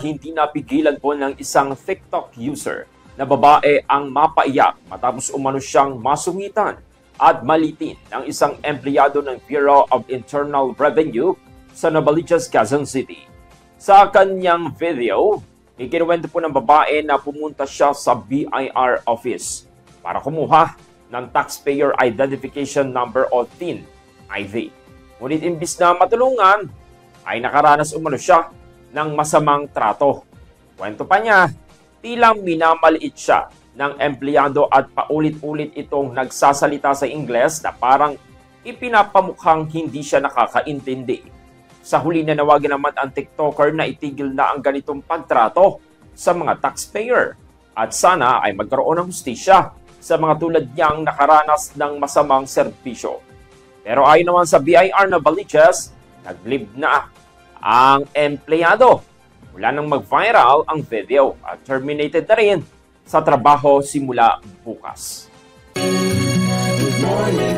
Hindi napigilan po ng isang TikTok user na babae ang mapaiyak matapos umano siyang masungitan at malitin ng isang empleyado ng Bureau of Internal Revenue sa Novaliches, Quezon City. Sa kanyang video, ikinuwento po ng babae na pumunta siya sa BIR office para kumuha ng Taxpayer Identification Number o TIN ID. Ngunit imbis na matulungan, ay nakaranas umano siya ng masamang trato. Kwento pa niya, tila minamaliit siya ng empleyado at paulit-ulit itong nagsasalita sa Ingles na parang ipinapamukhang hindi siya nakakaintindi. Sa huli na nawagan naman ang TikToker na itigil na ang ganitong pagtrato sa mga taxpayer at sana ay magkaroon ng hustisya sa mga tulad niyang nakaranas ng masamang serbisyo. Pero ayon naman sa BIR Novaliches, naglib na ang empleyado mula nang mag-viral ang video at terminated na rin sa trabaho simula bukas. Good morning.